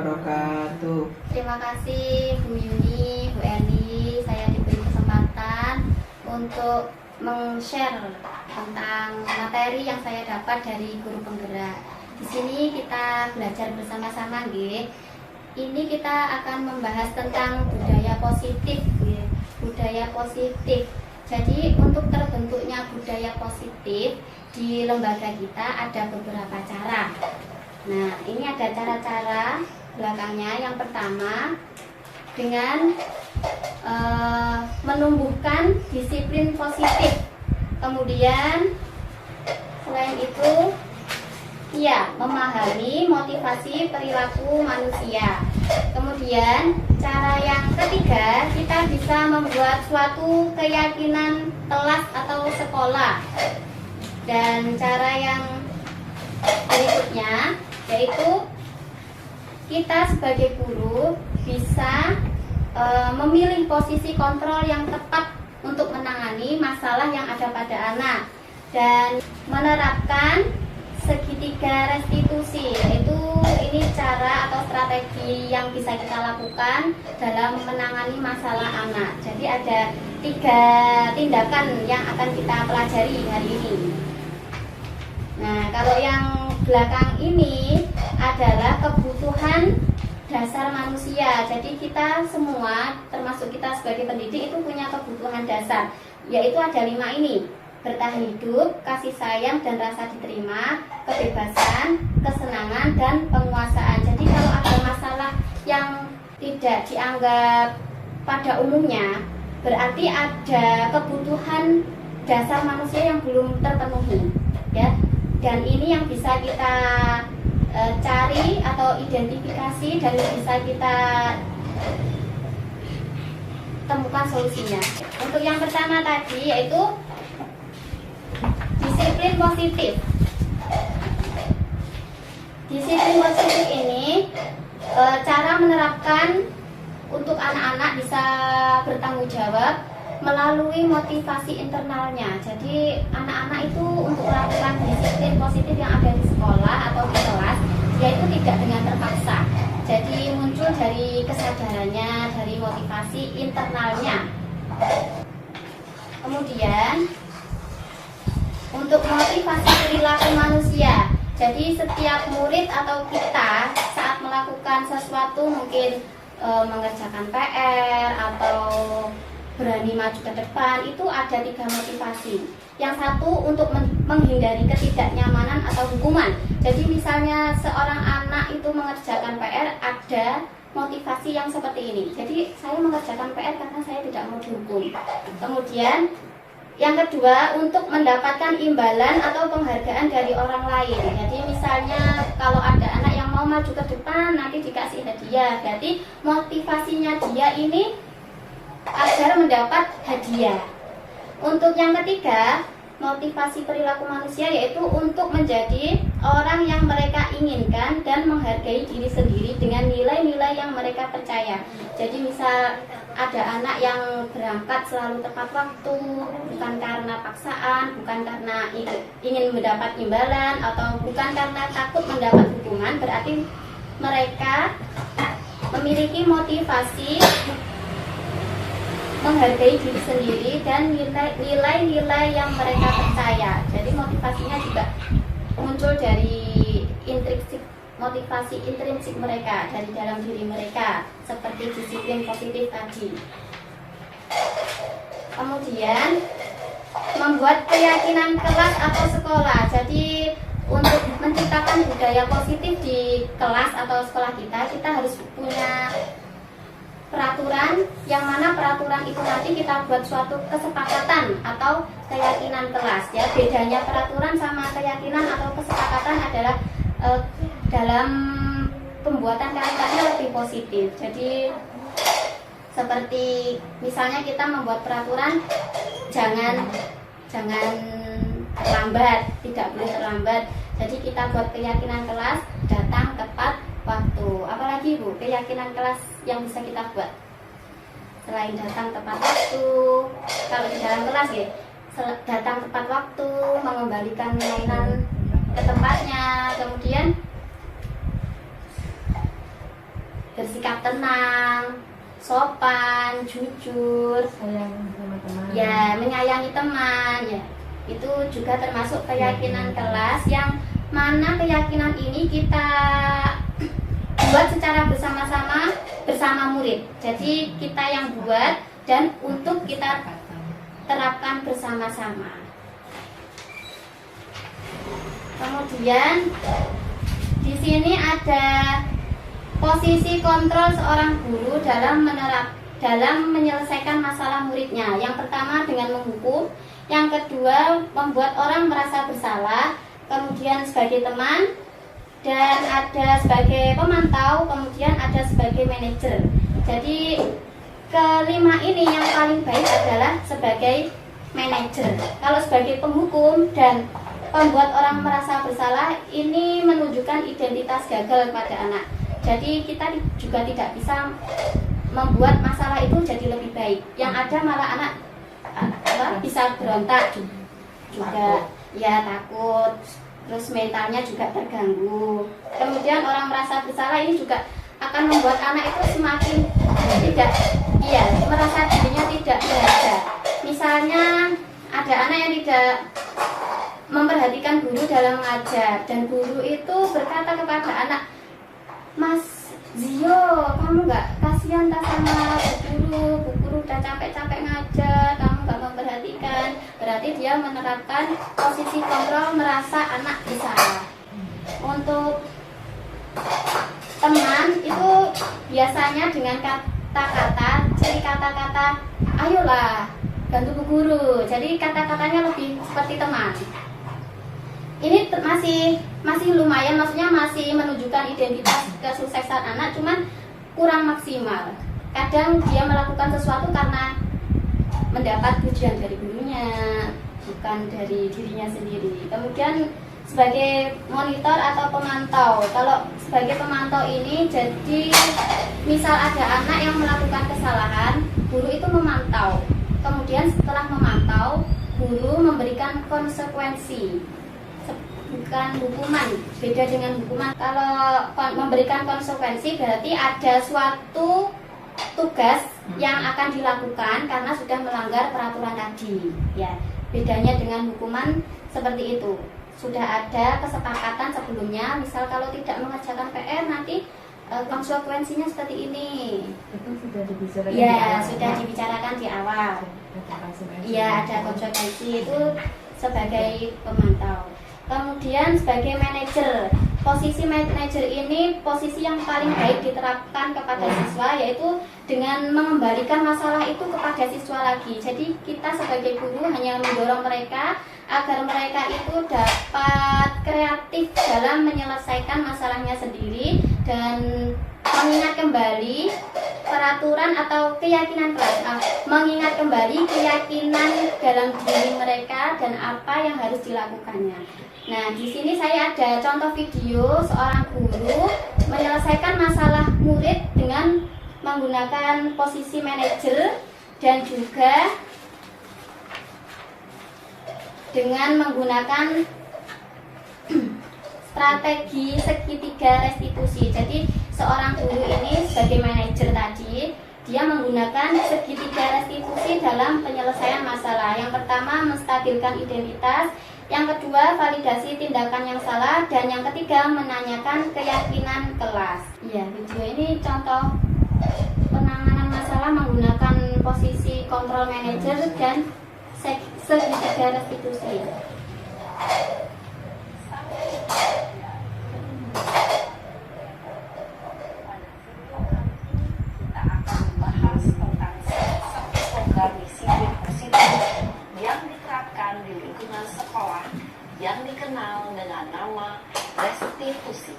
wabarakatuh. Terima kasih Bu Yuni, Bu Eni, saya diberi kesempatan untuk meng-share tentang materi yang saya dapat dari guru penggerak. Di sini kita belajar bersama-sama, nggih. Ini kita akan membahas tentang budaya positif, nggih. Budaya positif. Jadi untuk terbentuknya budaya positif di lembaga kita ada beberapa cara. Nah, ini ada cara-cara belakangnya. Yang pertama, dengan menumbuhkan disiplin positif. Kemudian selain itu, ya, memahami motivasi perilaku manusia. Kemudian cara yang ketiga, kita bisa membuat suatu keyakinan kelas atau sekolah. Dan cara yang berikutnya yaitu kita sebagai guru bisa memilih posisi kontrol yang tepat untuk menangani masalah yang ada pada anak dan menerapkan segitiga restitusi, yaitu ini cara atau strategi yang bisa kita lakukan dalam menangani masalah anak. Jadi ada 3 tindakan yang akan kita pelajari hari ini. Nah, kalau yang belakang ini adalah kebutuhan dasar manusia. Jadi kita semua, termasuk kita sebagai pendidik, itu punya kebutuhan dasar, yaitu ada 5 ini: bertahan hidup, kasih sayang dan rasa diterima, kebebasan, kesenangan, dan penguasaan. Jadi kalau ada masalah yang tidak dianggap pada umumnya, berarti ada kebutuhan dasar manusia yang belum terpenuhi, ya. Dan ini yang bisa kita cari atau identifikasi dan bisa kita temukan solusinya. Untuk yang pertama tadi yaitu disiplin positif. Disiplin positif ini cara menerapkan untuk anak-anak bisa bertanggung jawab melalui motivasi internalnya. Jadi anak-anak itu untuk melakukan disiplin positif yang ada di sekolah atau di kelas, yaitu tidak dengan terpaksa. Jadi muncul dari kesadarannya, dari motivasi internalnya. Kemudian untuk motivasi perilaku manusia. Jadi setiap murid atau kita saat melakukan sesuatu, mungkin mengerjakan PR atau berani maju ke depan, itu ada 3 motivasi. Yang satu untuk menghindari ketidaknyamanan atau hukuman. Jadi misalnya seorang anak itu mengerjakan PR, ada motivasi yang seperti ini. Jadi saya mengerjakan PR karena saya tidak mau dihukum. Kemudian yang kedua, untuk mendapatkan imbalan atau penghargaan dari orang lain. Jadi misalnya kalau ada anak yang mau maju ke depan, nanti dikasih hadiah. Berarti motivasinya dia ini agar mendapat hadiah. Untuk yang ketiga, motivasi perilaku manusia yaitu untuk menjadi orang yang mereka inginkan dan menghargai diri sendiri dengan nilai-nilai yang mereka percaya. Jadi misal ada anak yang berangkat selalu tepat waktu, bukan karena paksaan, bukan karena ingin mendapat imbalan, atau bukan karena takut mendapat hukuman, berarti mereka memiliki motivasi menghargai diri sendiri dan nilai-nilai yang mereka percaya. Jadi motivasinya juga muncul dari motivasi intrinsik mereka, dari dalam diri mereka, seperti disiplin positif tadi. Kemudian membuat keyakinan kelas atau sekolah. Jadi untuk menciptakan budaya positif di kelas atau sekolah kita harus punya peraturan, yang mana peraturan itu nanti kita buat suatu kesepakatan atau keyakinan kelas, ya. Bedanya peraturan sama keyakinan atau kesepakatan adalah dalam pembuatan kalimatnya lebih positif. Jadi seperti misalnya kita membuat peraturan jangan terlambat, tidak boleh terlambat. Jadi kita buat keyakinan kelas datang tepat waktu. Apalagi Bu, keyakinan kelas yang bisa kita buat selain datang tepat waktu, kalau di dalam kelas ya, datang tepat waktu, mengembalikan mainan ke tempatnya, kemudian bersikap tenang, sopan, jujur, sayang sama teman. ya menyayangi teman, ya itu juga termasuk keyakinan kelas yang mana keyakinan ini kita buat secara bersama-sama bersama murid. Jadi kita yang buat dan untuk kita terapkan bersama-sama. Kemudian di sini ada posisi kontrol seorang guru dalam menyelesaikan masalah muridnya. Yang pertama dengan menghukum, yang kedua membuat orang merasa bersalah, kemudian sebagai teman, dan ada sebagai pemantau, kemudian ada sebagai manajer. Jadi kelima ini yang paling baik adalah sebagai manajer. Kalau sebagai penghukum dan pembuat orang merasa bersalah, ini menunjukkan identitas gagal pada anak. Jadi kita juga tidak bisa membuat masalah itu jadi lebih baik. Yang ada malah anak bisa berontak juga, ya takut, terus mentalnya juga terganggu. Kemudian orang merasa bersalah ini juga akan membuat anak itu semakin tidak, merasa dirinya tidak berharga. Misalnya ada anak yang tidak memperhatikan guru dalam mengajar, dan guru itu berkata kepada anak, "Mas Zio, kamu nggak kasihan tak sama bu guru udah capek-capek ngajar, kamu nggak memperhatikan." Berarti dia menerapkan posisi kontrol, merasa anak bersalah. Untuk teman itu biasanya dengan kata-kata, ciri kata-kata, "Ayolah bantu bu guru." Jadi kata-katanya lebih seperti teman. Ini masih lumayan, maksudnya masih menunjukkan identitas kesuksesan anak, cuman kurang maksimal. Kadang dia melakukan sesuatu karena mendapat pujian dari gurunya, bukan dari dirinya sendiri. Kemudian sebagai monitor atau pemantau. Kalau sebagai pemantau ini, jadi misal ada anak yang melakukan kesalahan, guru itu memantau. Kemudian setelah memantau, guru memberikan konsekuensi, bukan hukuman. Beda dengan hukuman. Kalau memberikan konsekuensi berarti ada suatu tugas yang akan dilakukan karena sudah melanggar peraturan tadi. Ya, bedanya dengan hukuman seperti itu. Sudah ada kesepakatan sebelumnya, misal kalau tidak mengerjakan PR nanti konsekuensinya seperti ini. Itu sudah dibicarakan. Ya, sudah dibicarakan di awal. Iya, ada konsekuensi itu sebagai pemantau. Kemudian sebagai manajer, posisi manajer ini posisi yang paling baik diterapkan kepada siswa, yaitu dengan mengembalikan masalah itu kepada siswa lagi. Jadi kita sebagai guru hanya mendorong mereka agar mereka itu dapat kreatif dalam menyelesaikan masalahnya sendiri dan mengingat kembali peraturan atau keyakinan kelas, mengingat kembali keyakinan dalam diri mereka dan apa yang harus dilakukannya. Nah, di sini saya ada contoh video seorang guru menyelesaikan masalah murid dengan menggunakan posisi manajer dan juga dengan menggunakan strategi segitiga restitusi. Jadi seorang guru ini sebagai manajer tadi, dia menggunakan segitiga restitusi dalam penyelesaian masalah. Yang pertama, menstabilkan identitas. Yang kedua, validasi tindakan yang salah. Dan yang ketiga, menanyakan keyakinan kelas. Ya, video ini contoh penanganan masalah menggunakan posisi kontrol manajer dan segitiga restitusi. Yang dikenal dengan nama restitusi.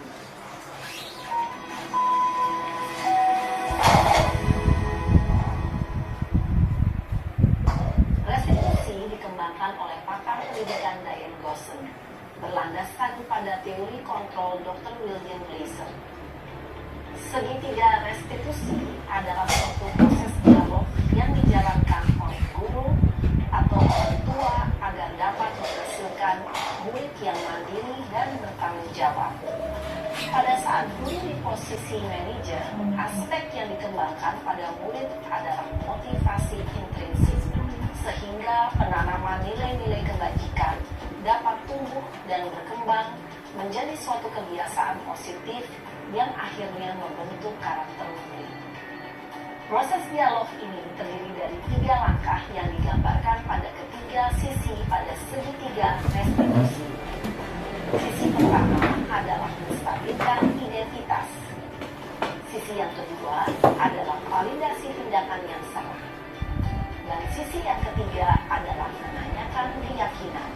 Restitusi dikembangkan oleh pakar pendidikan Diane Gosson, berlandaskan pada teori kontrol Dr. William Glaser. Segitiga restitusi adalah suatu proses dialog yang dijalankan oleh guru atau orang tua agar dapat menghasilkan murid yang mandiri dan bertanggung jawab. Pada saat guru di posisi manajer, aspek yang dikembangkan pada murid adalah motivasi intrinsik, sehingga penanaman nilai-nilai kebajikan dapat tumbuh dan berkembang menjadi suatu kebiasaan positif yang akhirnya membentuk karakter murid. Proses dialog ini terdiri dari 3 langkah yang digambarkan pada ketiga sisi pada segitiga restitusi. Sisi pertama adalah menstabilkan identitas. Sisi yang kedua adalah validasi tindakan yang salah. Dan sisi yang ketiga adalah menanyakan keyakinan.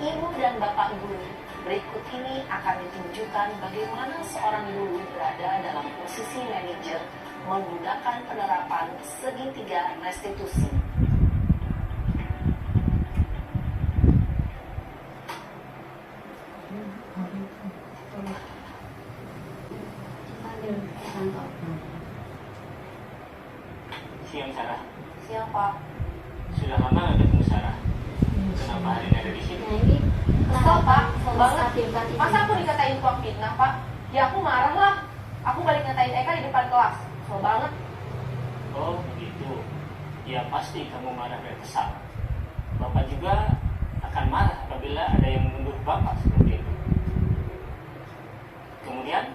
Ibu dan Bapak guru, berikut ini akan ditunjukkan bagaimana seorang guru berada dalam posisi manajer menggunakan penerapan segitiga restitusi. Panggil ke kantor. Siang Sarah, Siap, Pak. sudah lama nggak ketemu Sarah? Kenapa hari ini ada di sini? Nah, ini Kesel, Pak. Banget. stabilkan Masa aku dikatain tukang fitnah, Pak? Ya aku marah lah. Aku balik ngatain Eka di depan kelas. Kesel banget. Oh begitu. Ya pasti kamu marah dan kesal. Bapak juga akan marah apabila ada yang menuduh Bapak seperti itu. Kemudian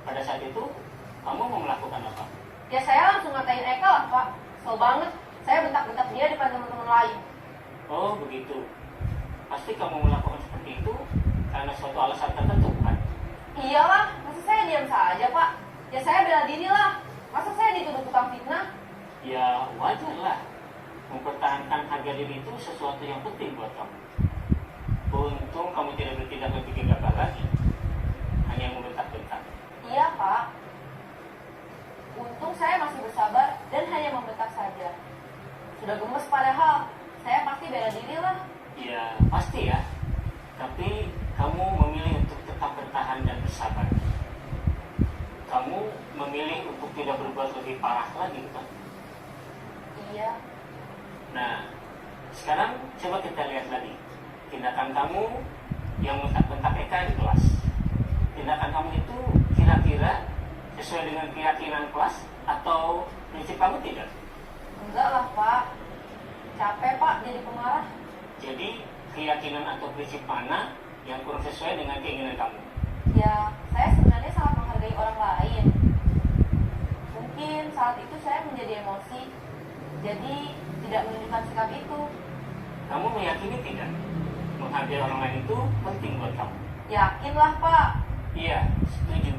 pada saat itu kamu mau melakukan apa? Ya saya langsung ngatain Eka lah, Pak. Kesel banget. Saya bentak-bentak dia depan teman-teman lain. Oh begitu. Pasti kamu melakukan seperti itu karena suatu alasan tertentu, kan? Iyalah, masa saya diam saja, Pak? Ya saya bela diri lah. Masa saya dituduh tukang fitnah? Ya wajar lah. Mempertahankan harga diri itu sesuatu yang penting buat kamu. Untung kamu tidak bertindak lebih gegabah lagi. Hanya membentak-bentak. Iya, Pak. Untung saya masih bersabar dan hanya membentak saja. Sudah gemes padahal. Saya pasti bela diri lah. Ya pasti ya. Tapi kamu memilih untuk tetap bertahan dan bersabar. Kamu memilih untuk tidak berbuat lebih parah lagi, bukan? Iya. Nah, sekarang coba kita lihat lagi tindakan kamu yang bentak-bentak Eka di kelas. Tindakan kamu itu kira-kira sesuai dengan keyakinan kelas atau prinsip kamu tidak? Enggak lah, Pak. Capek, Pak, jadi pemarah. Jadi keyakinan atau prinsip mana yang kurang sesuai dengan keinginan kamu? Ya, saya sebenarnya sangat menghargai orang lain. Mungkin saat itu saya menjadi emosi, jadi tidak menunjukkan sikap itu. Kamu meyakini tidak? Menghargai orang lain itu penting buat kamu. Yakinlah, Pak. Iya, setuju.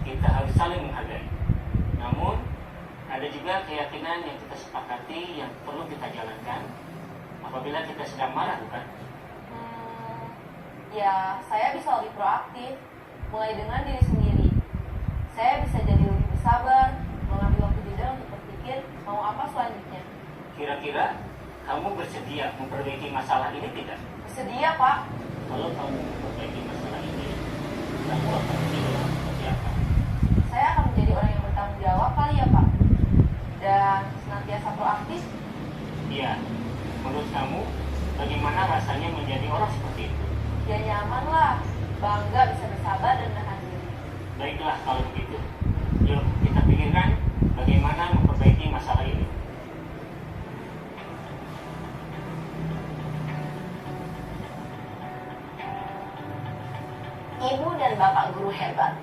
Kita harus saling menghargai. Namun, ada juga keyakinan yang kita sepakati yang perlu kita jalankan apabila kita sedang marah, bukan? Ya, saya bisa lebih proaktif, mulai dengan diri sendiri. Saya bisa jadi lebih bersabar, mengambil waktu jeda untuk berpikir mau apa selanjutnya. Kira-kira kamu bersedia memperbaiki masalah ini tidak? Bersedia, Pak. Kalau kamu memperbaiki masalah ini, kamu akan menjadi seperti apa? Saya akan menjadi orang yang bertanggung jawab kali ya, Pak. Dan senantiasa proaktif. Iya, menurut kamu bagaimana rasanya menjadi orang seperti itu? Ya nyaman lah, bangga bisa bersabar dan menahan diri. Baiklah kalau begitu. Yuk kita pikirkan bagaimana memperbaiki masalah ini. Ibu dan Bapak guru hebat.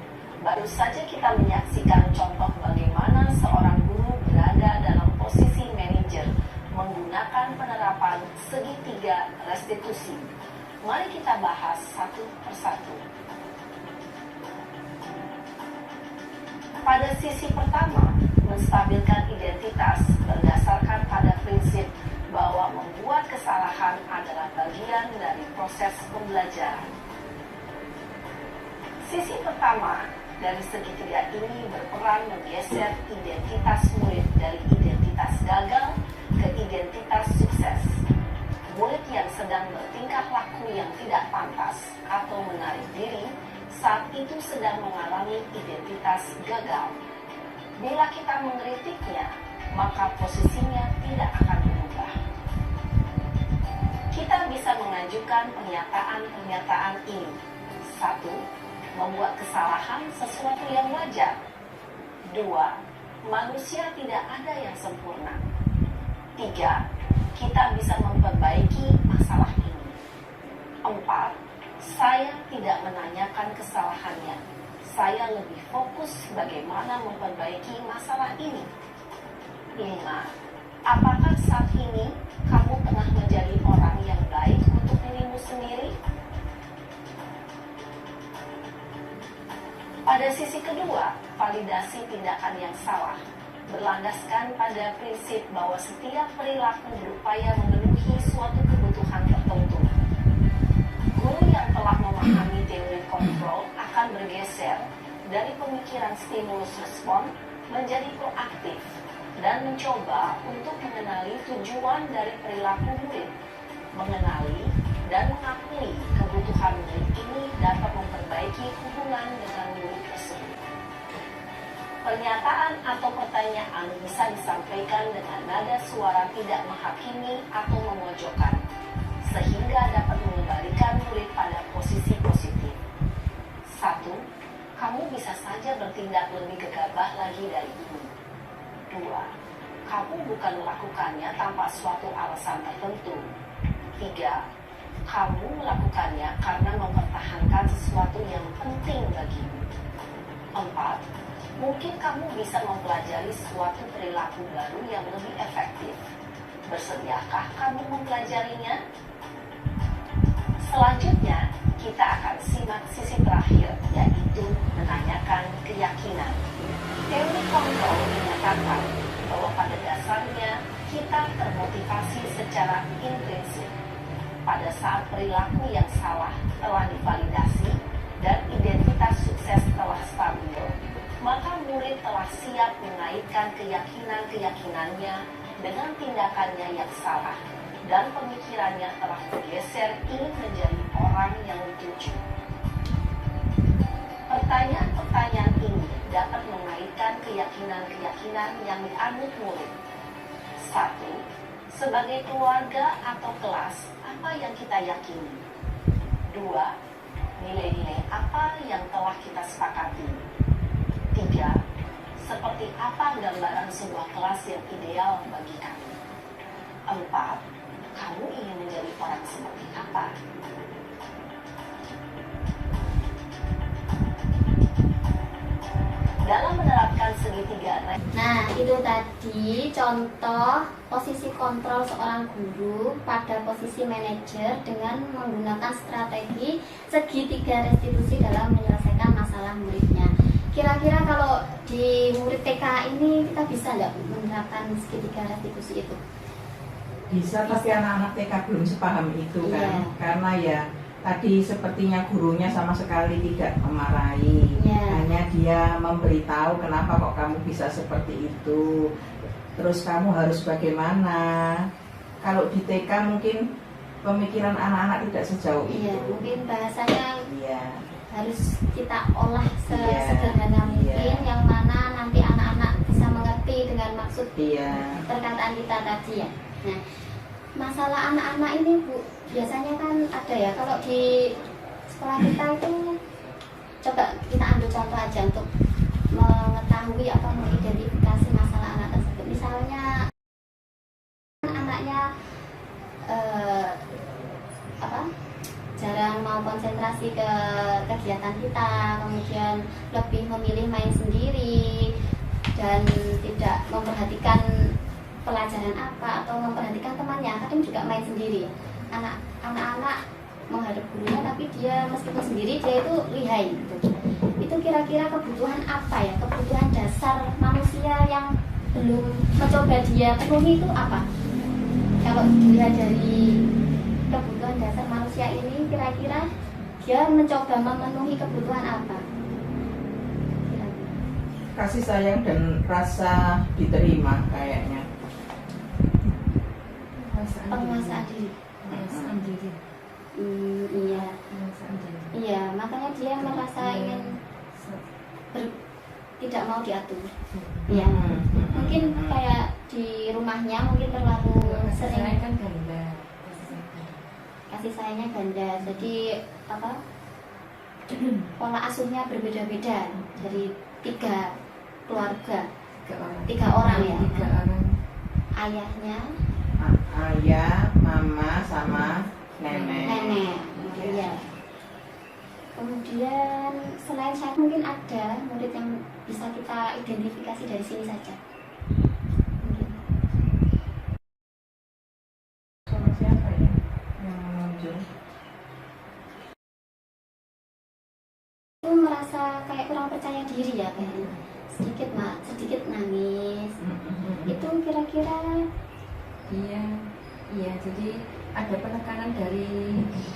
Baru saja kita menyaksikan contoh bagaimana seorang guru berada dalam posisi manajer menggunakan penerapan segitiga restitusi. Mari kita bahas satu persatu. Pada sisi pertama, menstabilkan identitas berdasarkan pada prinsip bahwa membuat kesalahan adalah bagian dari proses pembelajaran. Sisi pertama dari segitiga ini berperan menggeser identitas murid dari identitas gagal ke identitas sukses. Murid yang sedang bertingkah laku yang tidak pantas atau menarik diri saat itu sedang mengalami identitas gagal. Bila kita mengkritiknya, maka posisinya tidak akan berubah. Kita bisa mengajukan pernyataan-pernyataan ini. 1. membuat kesalahan sesuatu yang wajar. 2. Manusia tidak ada yang sempurna. 3. Kita bisa memperbaiki masalah ini. 4. Saya tidak menanyakan kesalahannya. Saya lebih fokus bagaimana memperbaiki masalah ini. 5. Apakah saat ini kamu tengah menjadi orang yang baik untuk dirimu sendiri? Pada sisi kedua, validasi tindakan yang salah berlandaskan pada prinsip bahwa setiap perilaku berupaya memenuhi suatu kebutuhan tertentu. Guru yang telah memahami teori kontrol akan bergeser dari pemikiran stimulus respon menjadi proaktif dan mencoba untuk mengenali tujuan dari perilaku murid, mengenali dan mengakui kebutuhan murid ini dapat memperbaiki hubungan dengan murid tersebut. Pernyataan atau pertanyaan bisa disampaikan dengan nada suara tidak menghakimi atau memojokkan, sehingga dapat mengembalikan murid pada posisi positif. 1. Kamu bisa saja bertindak lebih gegabah lagi dari ini. 2. Kamu bukan melakukannya tanpa suatu alasan tertentu. 3. Kamu melakukannya karena mempertahankan sesuatu yang penting bagimu. 4. Mungkin kamu bisa mempelajari suatu perilaku baru yang lebih efektif. Bersediakah kamu mempelajarinya? Selanjutnya, kita akan simak sisi terakhir, yaitu menanyakan keyakinan. Teori kontrol menyatakan bahwa pada dasarnya kita termotivasi secara intrinsik. Pada saat perilaku yang salah telah divalidasi dan identitas sukses telah stabil, maka murid telah siap mengaitkan keyakinan-keyakinannya dengan tindakannya yang salah, dan pemikirannya telah bergeser ingin menjadi orang yang dituju. Pertanyaan-pertanyaan ini dapat mengaitkan keyakinan-keyakinan yang dianut murid. 1. Sebagai keluarga atau kelas, apa yang kita yakini? 2. Nilai-nilai apa yang telah kita sepakati? 3. Seperti apa gambaran sebuah kelas yang ideal bagi kami? 4. Kamu ingin menjadi orang seperti apa? Dalam menerapkan segitiga Nah, itu tadi contoh posisi kontrol seorang guru pada posisi manajer dengan menggunakan strategi segitiga restitusi dalam menyelesaikan masalah muridnya. Kira-kira kalau di murid TK ini kita bisa nggak menerapkan segitiga restitusi itu? Bisa, tapi anak-anak TK belum sepaham itu kan. Iya. Karena ya tadi sepertinya gurunya sama sekali tidak memarahi. Iya. Hanya dia memberitahu kenapa kok kamu bisa seperti itu, terus kamu harus bagaimana. Kalau di TK mungkin pemikiran anak-anak tidak sejauh Iya, itu. mungkin bahasanya Iya. harus kita olah Iya. sesederhana mungkin, Iya. yang mana nanti anak-anak bisa mengerti dengan maksud Iya. perkataan kita tadi ya. Nah, masalah anak-anak ini Bu, biasanya kan ada ya, kalau di sekolah kita itu, coba kita ambil contoh aja untuk mengetahui atau mengidentifikasi masalah anak tersebut. Misalnya anaknya jarang mau konsentrasi ke kegiatan kita, kemudian lebih memilih main sendiri dan tidak memperhatikan pelajaran apa atau memperhatikan temannya, kadang juga main sendiri. Anak-anak menghadap gurunya tapi dia meskipun sendiri dia itu lihai gitu. Itu kira-kira kebutuhan apa ya, kebutuhan dasar manusia yang belum mencoba dia penuhi itu apa? Kalau dilihat dari kebutuhan dasar manusia ini, kira-kira dia mencoba memenuhi kebutuhan apa? Kira-kira. Kasih sayang dan rasa diterima kayaknya. Penguasaan diri. Penguasaan diri. Iya. Penguasaan diri. Iya, makanya dia merasa ingin tidak mau diatur. Iya. Mungkin kayak di rumahnya mungkin terlalu Saya sering kan ganda. kasih sayangnya ganda. Jadi apa? pola asuhnya berbeda-beda dari 3 keluarga, 3 orang. 3 orang ya. 3 orang. Ayahnya, Ayah, mama, sama nenek. nenek. Iya. Kemudian selain saya mungkin ada murid yang bisa kita identifikasi dari sini saja. Mungkin. Sama siapa ya yang muncul? Itu merasa kayak kurang percaya diri ya kayaknya. Sedikit nangis. Itu kira-kira Iya, iya. Jadi ada penekanan dari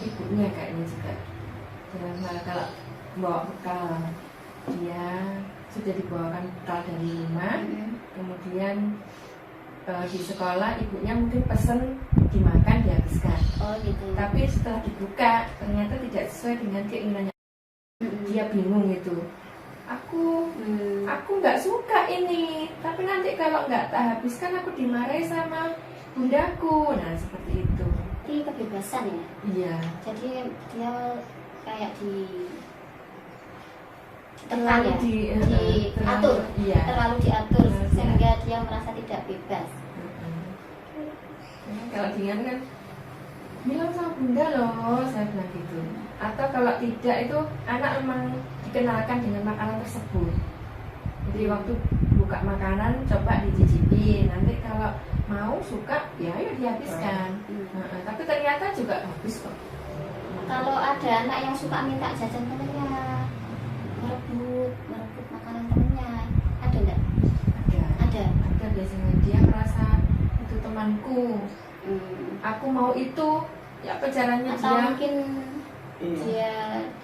ibunya kayaknya juga. Dalam hal kalau bawa bekal, dia sudah dibawakan bekal dari rumah. Kemudian di sekolah ibunya mungkin pesen dimakan, dihabiskan. oh gitu. Tapi setelah dibuka ternyata tidak sesuai dengan keinginannya. Dia bingung itu. Aku nggak suka ini, tapi nanti kalau nggak tak habiskan aku dimarahi sama bundaku. Nah seperti itu. Ini kebebasan ya. Iya. Jadi dia kayak Terlalu diatur, Iya. terlalu diatur Iya. sehingga dia merasa tidak bebas. Kalau dia kan bilang sama bunda loh, saya bilang gitu. Atau kalau tidak itu anak memang dikenalkan dengan makanan tersebut. Jadi waktu buka makanan coba dicicipi. Nanti kalau mau suka ya ayo dihabiskan. Tapi ternyata juga habis kok. Kalau ada anak yang suka minta jajan temennya, merebut makanan temennya, ada nggak? Ada. Biasanya dia merasa itu temanku. Aku mau itu. Ya apa caranya Atau dia? mungkin Iya. dia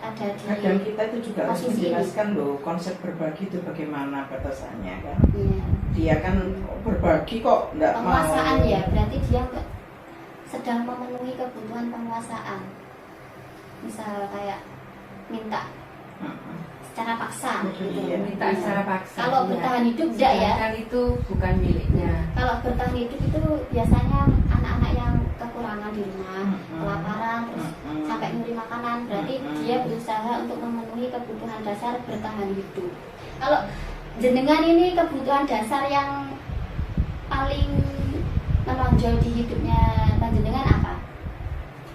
ada di Kadang kita itu juga harus posisi menjelaskan loh konsep berbagi itu bagaimana batasannya kan. iya. Dia kan berbagi kok enggak mau. Penguasaan ya, berarti dia sedang memenuhi kebutuhan penguasaan. Misal kayak minta secara paksa gitu. Iya. Minta secara paksa. Kalau Iya. bertahan hidup enggak ya? Sedangkan itu bukan miliknya. Kalau bertahan hidup itu biasanya anak-anak yang kekurangan di rumah, kelaparan, terus sampai nyuri makanan, berarti dia berusaha untuk memenuhi kebutuhan dasar bertahan hidup. Kalau jenengan ini kebutuhan dasar yang paling menonjol di hidupnya panjenengan apa?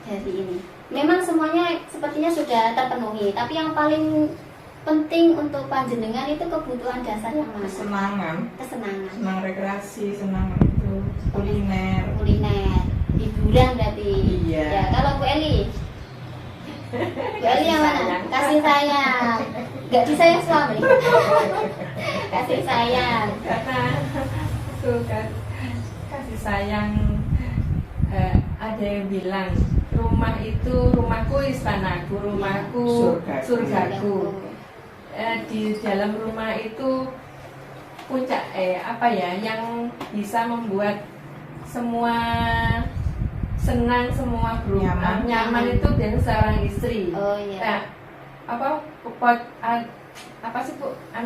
Dari ini. Memang semuanya sepertinya sudah terpenuhi, tapi yang paling penting untuk panjenengan itu kebutuhan dasar yang mana? Kesenangan. Senang rekreasi, senang itu kuliner. Hiburan berarti. Iya. Ya, kalau Bu Eli yang mana? Kasih sayang. Gak disayang suami. Kasih sayang. Karena itu kan kasih sayang, ada yang bilang rumahku istanaku, rumahku surgaku. Di dalam rumah itu puncak yang bisa membuat semua senang, semua nyaman itu dari seorang istri. Oh iya. Nah,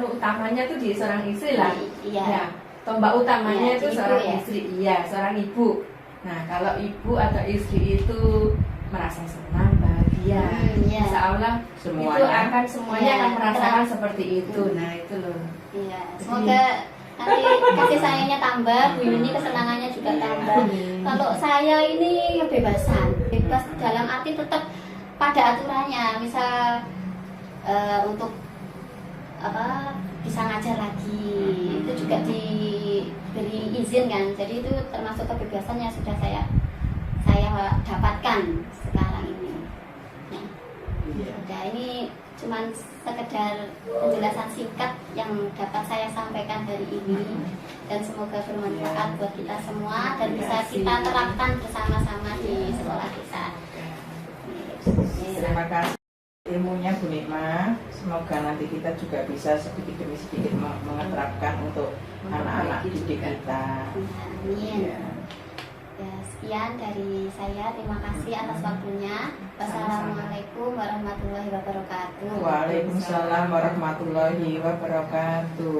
utamanya tuh di seorang istri lah. Iya. Ya, tombak utamanya Iya, itu ibu seorang ya. istri. Iya, seorang ibu. Nah, kalau ibu atau istri itu merasa senang, bahagia, Iya. insya Allah Semuanya. itu akan semuanya Iya, akan merasakan betul. seperti itu. Nah, itu loh. Iya. Semoga nanti kasih sayangnya tambah, Bu Yuni kesenangannya juga tambah. Kalau saya ini kebebasan, bebas dalam arti tetap pada aturannya. Misal untuk bisa ngajar lagi, itu juga diberi izin kan. Jadi itu termasuk kebebasan yang sudah saya dapatkan sekarang ini. Nah, udah ini cuman sekedar penjelasan singkat yang dapat saya sampaikan hari ini, dan semoga bermanfaat buat kita semua dan bisa kita terapkan bersama-sama di sekolah kita. Terima kasih ilmunya Bu Nikma. Semoga nanti kita juga bisa sedikit demi sedikit menerapkan untuk anak-anak didik kita. Amin. Ya, sekian dari saya. Terima kasih atas waktunya. Wassalamualaikum warahmatullahi wabarakatuh. Waalaikumsalam warahmatullahi wabarakatuh.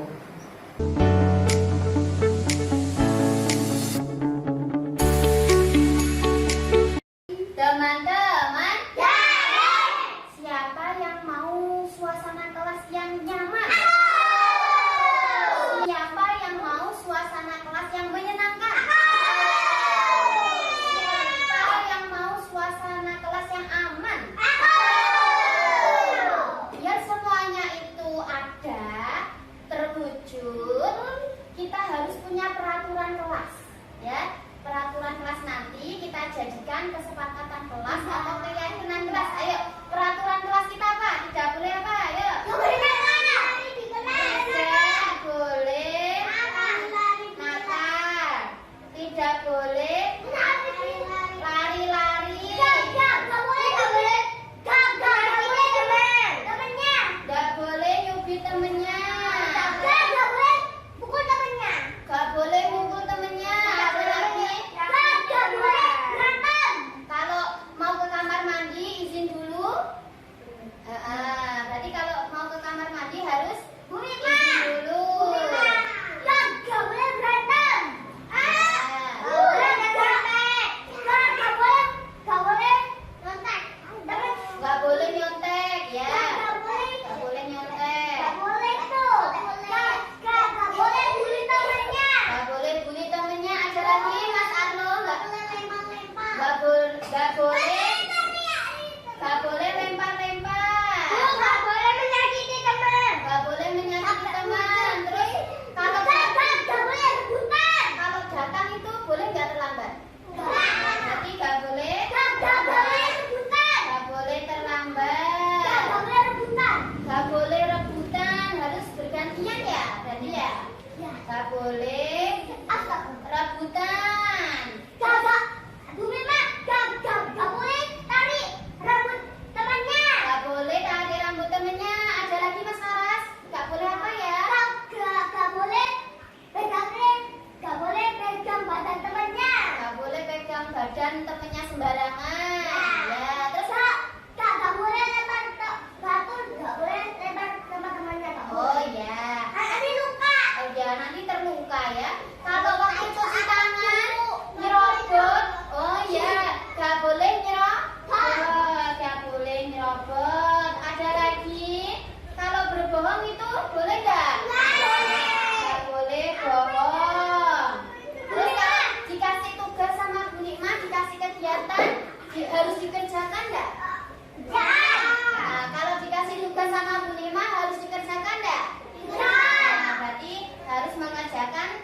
Teman-teman, siapa yang mau lanjut, kita harus punya peraturan kelas, ya. Peraturan kelas nanti kita jadikan kesepakatan kelas atau keyakinan kelas. Ayo, peraturan kelas kita apa? Tidak boleh apa? Ayo. Tidak boleh nakal. Tidak boleh lari-lari. Gak boleh nyubit temennya. Gak boleh mukul temennya. Ada lagi. Kalau mau ke kamar mandi izin dulu. Berarti kalau mau ke kamar mandi harus izin dulu. Gak boleh nyontek ya. Gak boleh nyontek. Gak boleh bully temennya. Ada lagi Mas Arno. Gak boleh. Gak boleh lempar-lempar. Gak boleh menyakiti teman. Terus kalau datang itu boleh nggak terlambat? Berarti gak boleh. Gak boleh terlambat. Gak boleh rebutan. Harus bergantian ya. Berarti ya. Gak boleh rebutan. Gak boleh tarik rambut temennya. Ada lagi Mas Laras? Gak boleh apa ya? Gak boleh pegang badan temennya sembarangan. Ya, terus oh ya. Oh ya, nanti terluka ya. Kalau waktu cuci tangan nyerobot, oh ya, gak boleh nyerobot. Gak boleh nyerobot. Ada lagi, kalau berbohong itu boleh gak? Gak boleh bohong. Terus kalau dikasih tugas sama Bu Nikmah, dikasih kegiatan, harus dikerjakan gak? Nah, kalau dikasih tugas sama Bu Nikmah harus dikerjakan gak? Nah, berarti harus mengerjakan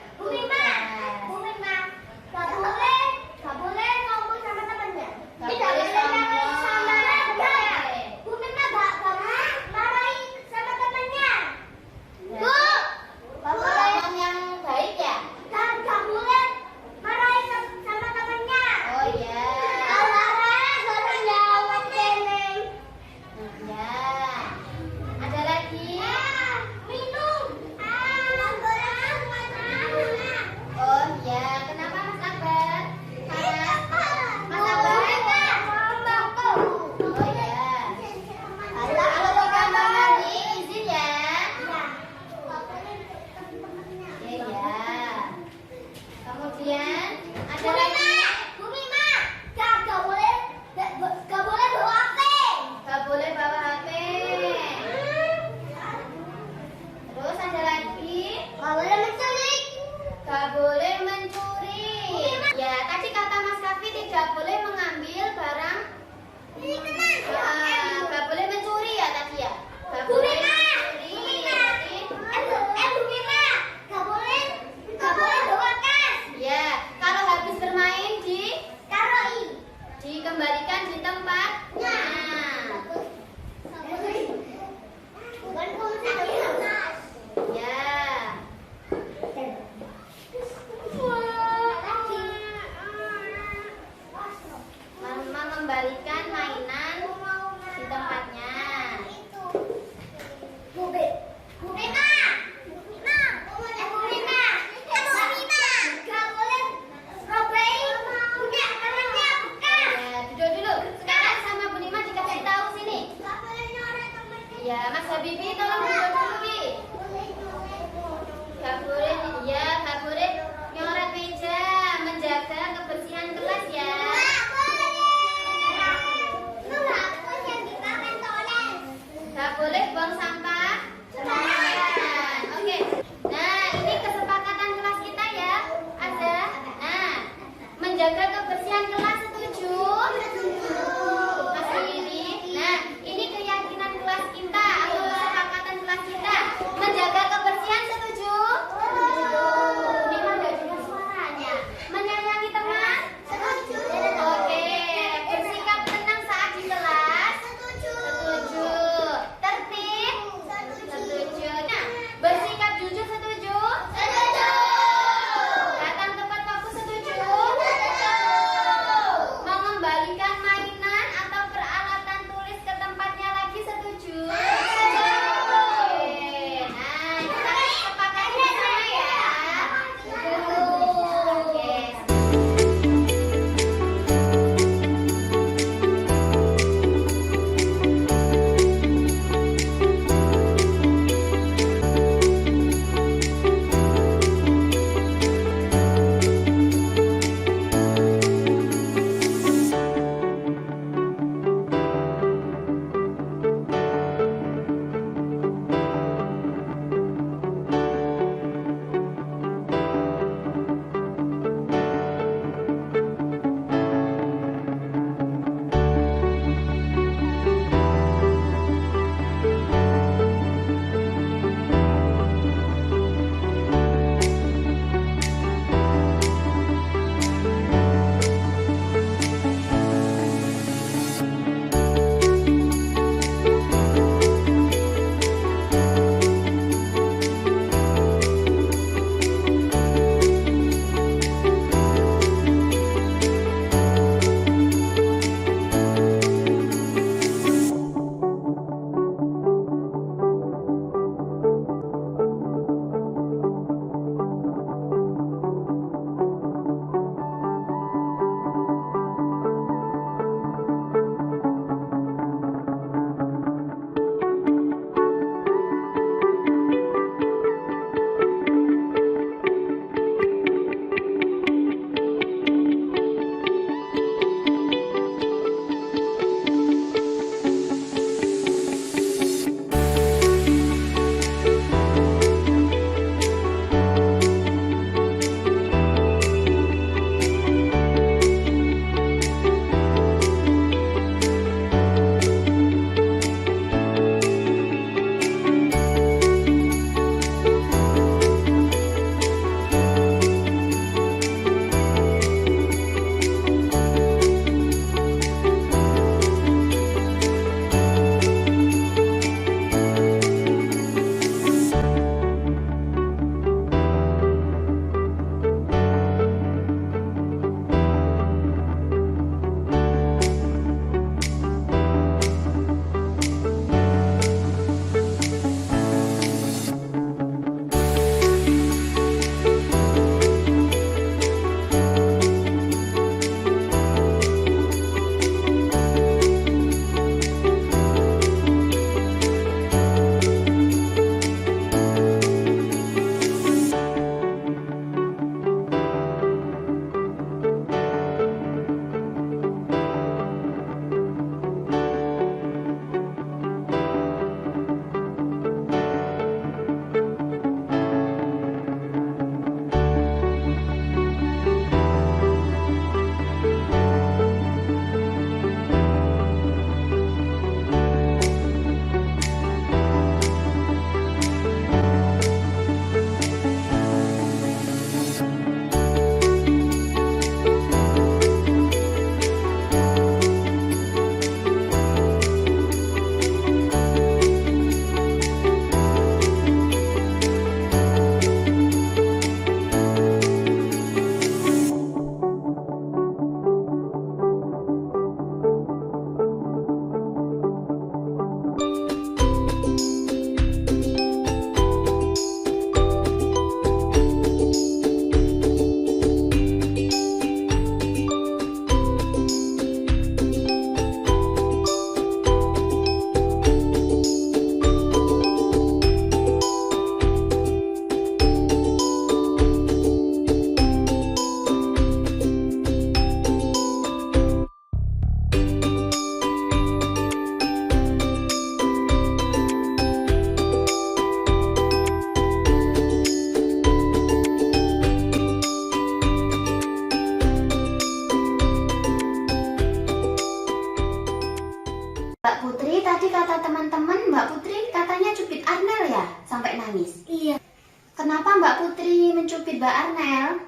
Putri mencubit Mbak Arnel?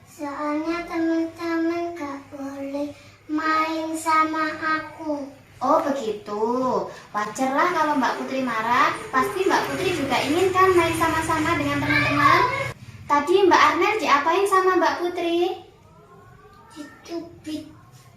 Soalnya teman-teman gak boleh main sama aku. Oh begitu. Wajarlah kalau Mbak Putri marah. Pasti Mbak Putri juga ingin kan main sama-sama dengan teman-teman. Tadi Mbak Arnel diapain sama Mbak Putri? Dicubit.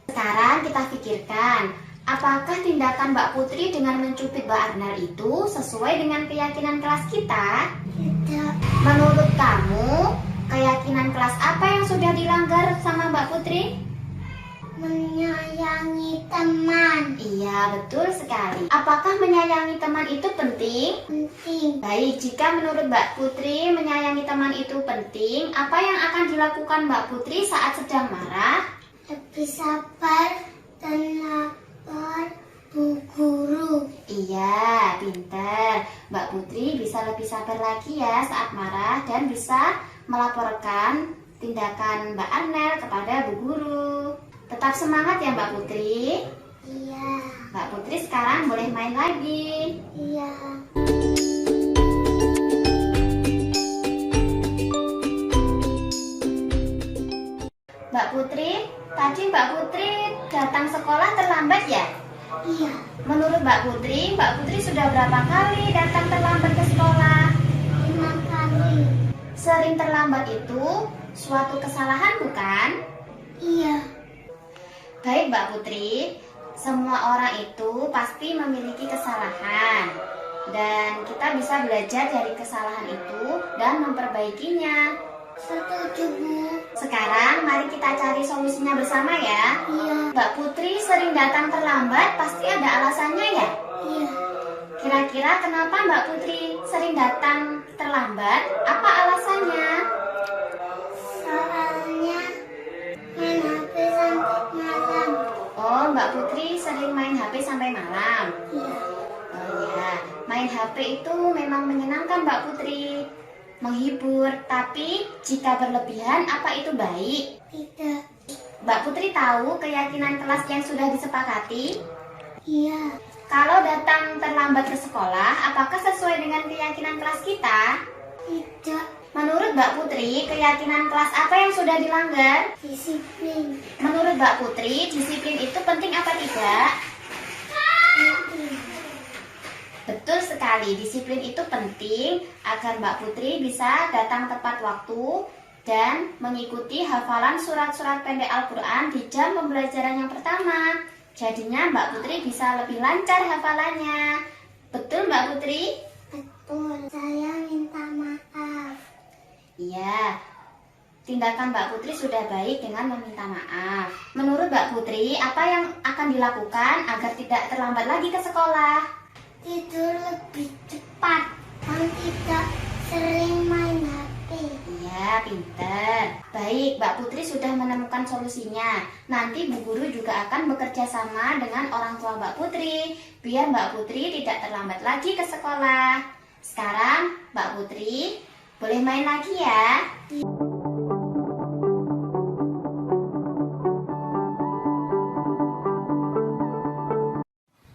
Sekarang kita pikirkan, apakah tindakan Mbak Putri dengan mencubit Mbak Arnel itu sesuai dengan keyakinan kelas kita? Tidak. Menurut kamu, keyakinan kelas apa yang sudah dilanggar sama Mbak Putri? Menyayangi teman. Iya, betul sekali. Apakah menyayangi teman itu penting? Penting. Baik, jika menurut Mbak Putri menyayangi teman itu penting, apa yang akan dilakukan Mbak Putri saat sedang marah? Lebih sabar dan lapor Bu Guru. Iya, pinter. Mbak Putri bisa lebih sabar lagi ya saat marah dan bisa melaporkan tindakan Mbak Arnel kepada Bu Guru. Tetap semangat ya Mbak Putri. Iya. Mbak Putri sekarang boleh main lagi. Iya. Mbak Putri, tadi Mbak Putri datang sekolah terlambat ya? Iya. Menurut Mbak Putri sudah berapa kali datang terlambat ke sekolah? 5 kali. Sering terlambat itu suatu kesalahan bukan? Iya. Baik Mbak Putri, semua orang itu pasti memiliki kesalahan. Dan kita bisa belajar dari kesalahan itu dan memperbaikinya. Setuju, Bu. Sekarang mari kita cari solusinya bersama ya. Iya. Mbak Putri sering datang terlambat, pasti ada alasannya ya? Iya. Kira-kira kenapa Mbak Putri sering datang terlambat? Apa alasannya? Soalnya main HP sampai malam. Oh, Mbak Putri sering main HP sampai malam. Iya. Oh ya, main HP itu memang menyenangkan Mbak Putri, menghibur. Tapi jika berlebihan, apa itu baik? Tidak. Mbak Putri tahu keyakinan kelas yang sudah disepakati? Iya. Kalau datang terlambat ke sekolah, apakah sesuai dengan keyakinan kelas kita? Tidak. Menurut Mbak Putri, keyakinan kelas apa yang sudah dilanggar? Disiplin. Menurut Mbak Putri, disiplin itu penting apa tidak? Penting. Betul sekali, disiplin itu penting agar Mbak Putri bisa datang tepat waktu dan mengikuti hafalan surat-surat pendek Al-Quran di jam pembelajaran yang pertama. Jadinya Mbak Putri bisa lebih lancar hafalannya. Betul Mbak Putri? Betul. Saya minta maaf. Iya, tindakan Mbak Putri sudah baik dengan meminta maaf. Menurut Mbak Putri, apa yang akan dilakukan agar tidak terlambat lagi ke sekolah? Tidur lebih cepat dan tidak sering main HP. Iya, pinter. Baik, Mbak Putri sudah menemukan solusinya. Nanti Bu Guru juga akan bekerja sama dengan orang tua Mbak Putri, biar Mbak Putri tidak terlambat lagi ke sekolah. Sekarang, Mbak Putri boleh main lagi ya.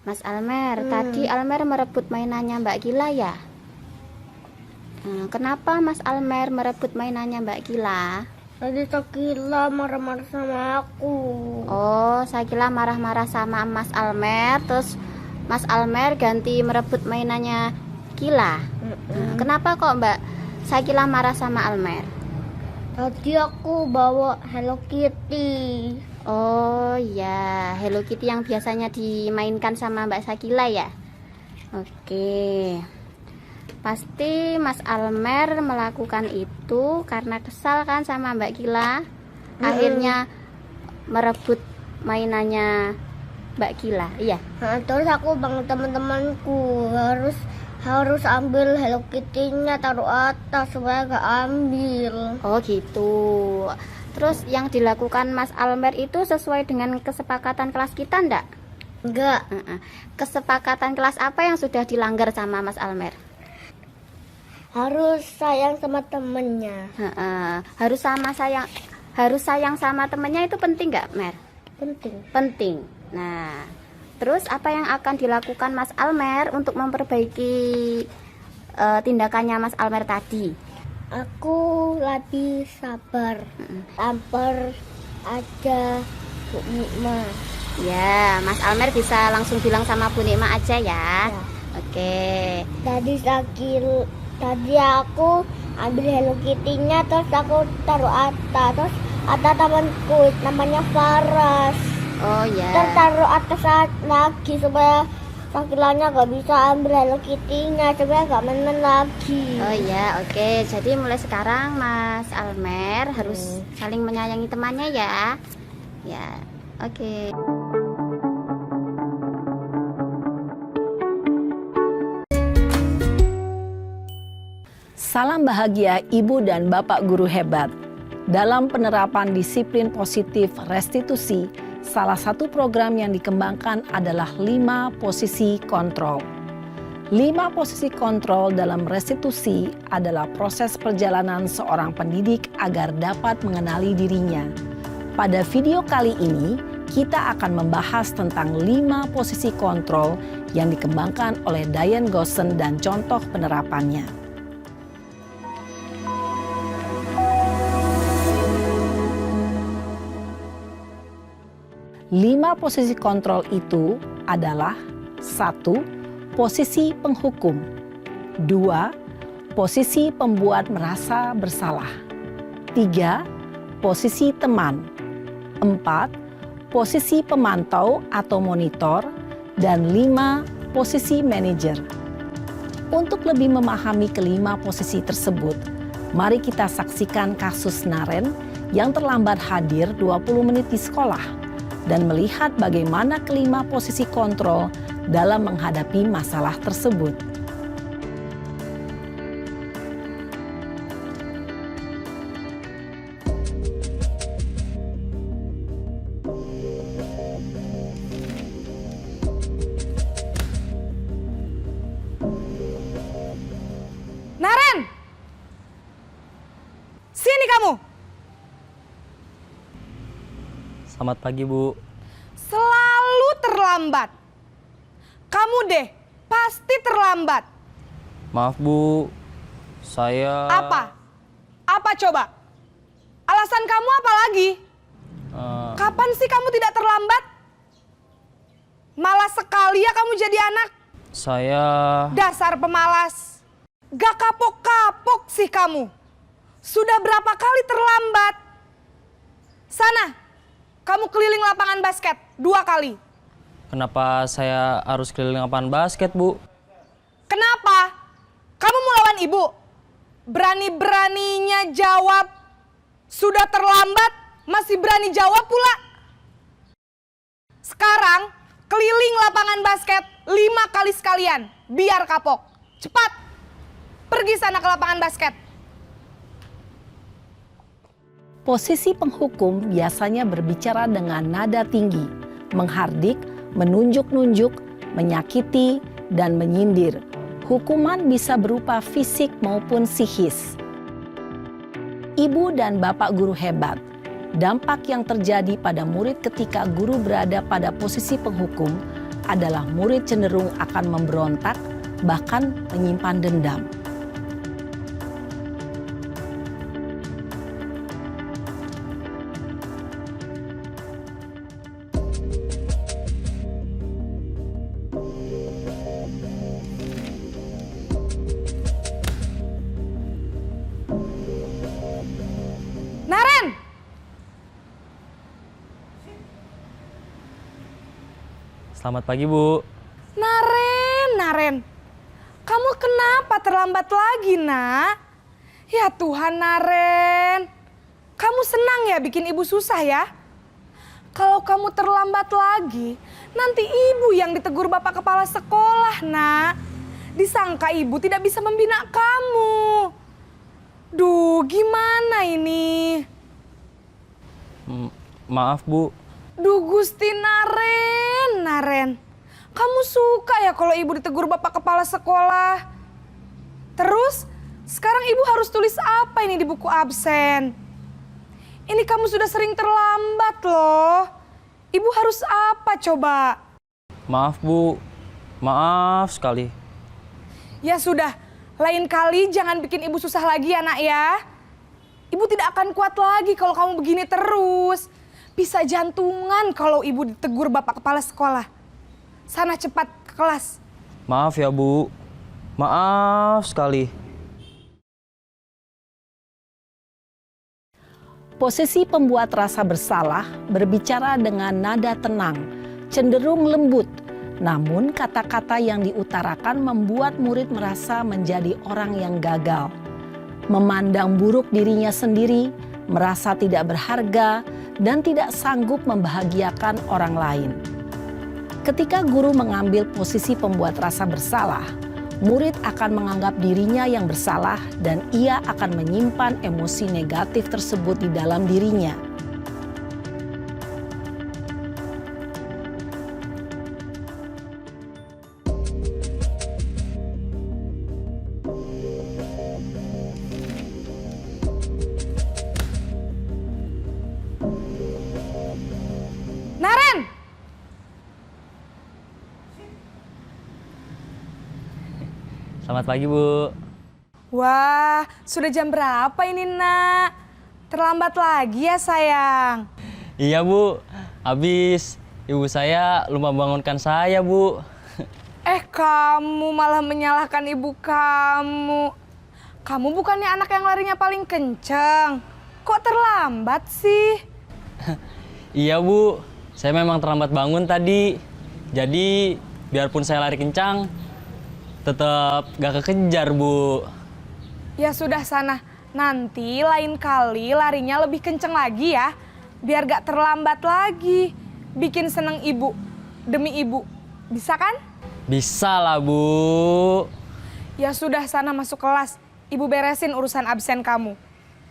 Mas Almer, tadi Almer merebut mainannya Mbak Gila ya? Kenapa Mas Almer merebut mainannya Mbak Gila? Tadi Sakila marah-marah sama aku. Oh, Sakila marah-marah sama Mas Almer, terus Mas Almer ganti merebut mainannya Gila. Kenapa kok Mbak Sakila marah sama Almer? Tadi aku bawa Hello Kitty. Oh ya, Hello Kitty yang biasanya dimainkan sama Mbak Sakila ya? Oke. Pasti Mas Almer melakukan itu karena kesal kan sama Mbak Gila. Akhirnya merebut mainannya Mbak Gila. Iya. Nah, terus aku bang teman-temanku harus ambil Hello Kitty-nya taruh atas supaya gak ambil. Oh gitu. Terus yang dilakukan Mas Almer itu sesuai dengan kesepakatan kelas kita ndak? Enggak. Kesepakatan kelas apa yang sudah dilanggar sama Mas Almer? Harus sayang sama temennya. Harus sayang sama temennya itu penting nggak, Mer? Penting. Penting. Nah, terus apa yang akan dilakukan Mas Almer untuk memperbaiki tindakannya Mas Almer tadi? Aku lebih sabar. Sabar aja Bu Nikma. Ya, Mas Almer bisa langsung bilang sama Bu Nikma aja ya. Ya. Oke. Tadi aku ambil Hello Kitty-nya, terus aku taruh Atta. Terus Atta temanku namanya Faras. Oh ya. Terus taruh atas lagi supaya Sakilanya gak bisa ambil Hello Kitty-nya, supaya gak main lagi. Oh ya, oke. Jadi mulai sekarang Mas Almer harus saling menyayangi temannya ya. Ya, oke. Salam bahagia Ibu dan Bapak guru hebat. Dalam penerapan disiplin positif restitusi, salah satu program yang dikembangkan adalah 5 posisi kontrol. 5 posisi kontrol dalam restitusi adalah proses perjalanan seorang pendidik agar dapat mengenali dirinya. Pada video kali ini, kita akan membahas tentang 5 posisi kontrol yang dikembangkan oleh Diane Goosen dan contoh penerapannya. 5 posisi kontrol itu adalah 1. Posisi penghukum. 2. Posisi pembuat merasa bersalah. 3. Posisi teman. 4. Posisi pemantau atau monitor. Dan 5. Posisi manajer. Untuk lebih memahami kelima posisi tersebut, mari kita saksikan kasus Naren yang terlambat hadir 20 menit di sekolah dan melihat bagaimana kelima posisi kontrol dalam menghadapi masalah tersebut. Naren! Sini kamu! Selamat pagi, Bu. Selalu terlambat. Kamu deh, pasti terlambat. Maaf, Bu. Saya... Apa? Apa coba? Alasan kamu apa lagi? Kapan sih kamu tidak terlambat? Malas sekali ya kamu jadi anak. Saya... Dasar pemalas. Gak kapok-kapok sih kamu. Sudah berapa kali terlambat? Sana, kamu keliling lapangan basket 2 kali. Kenapa saya harus keliling lapangan basket, Bu? Kenapa? Kamu mau lawan ibu? Berani-beraninya jawab. Sudah terlambat, masih berani jawab pula. Sekarang, keliling lapangan basket 5 kali sekalian. Biar kapok. Cepat, pergi sana ke lapangan basket. Posisi penghukum biasanya berbicara dengan nada tinggi, menghardik, menunjuk-nunjuk, menyakiti, dan menyindir. Hukuman bisa berupa fisik maupun psikis. Ibu dan bapak guru hebat, dampak yang terjadi pada murid ketika guru berada pada posisi penghukum adalah murid cenderung akan memberontak, bahkan menyimpan dendam. Naren! Selamat pagi, Bu. Naren. Kamu kenapa terlambat lagi, nak? Ya Tuhan, Naren. Kamu senang ya bikin ibu susah ya? Kalau kamu terlambat lagi, nanti ibu yang ditegur bapak kepala sekolah, nak. Disangka ibu tidak bisa membina kamu. Duh, gimana ini? Maaf, Bu. Duh, Gusti Naren. Kamu suka ya kalau ibu ditegur bapak kepala sekolah? Terus, sekarang ibu harus tulis apa ini di buku absen? Ini kamu sudah sering terlambat loh. Ibu harus apa coba? Maaf, Bu. Maaf sekali. Ya sudah, Lain kali jangan bikin ibu susah lagi ya nak ya. Ibu tidak akan kuat lagi kalau kamu begini terus. Bisa jantungan kalau ibu ditegur bapak kepala sekolah. Sana cepat ke kelas. Maaf ya Bu, maaf sekali. Posisi pembuat rasa bersalah berbicara dengan nada tenang, cenderung lembut. Namun kata-kata yang diutarakan membuat murid merasa menjadi orang yang gagal. Memandang buruk dirinya sendiri, merasa tidak berharga, dan tidak sanggup membahagiakan orang lain. Ketika guru mengambil posisi pembuat rasa bersalah, murid akan menganggap dirinya yang bersalah dan ia akan menyimpan emosi negatif tersebut di dalam dirinya. Naren! Selamat pagi Bu. Wah, sudah jam berapa ini nak? Terlambat lagi ya sayang. Iya Bu, habis ibu saya lupa bangunkan saya Bu. Kamu malah menyalahkan ibu kamu. Kamu bukannya anak yang larinya paling kenceng. Kok terlambat sih? Iya Bu, saya memang terlambat bangun tadi. Jadi biarpun saya lari kencang, tetap gak kekejar Bu. Ya sudah sana, nanti lain kali larinya lebih kenceng lagi ya. Biar gak terlambat lagi. Bikin seneng ibu, demi ibu. Bisa kan? Bisa lah Bu. Ya sudah sana masuk kelas. Ibu beresin urusan absen kamu.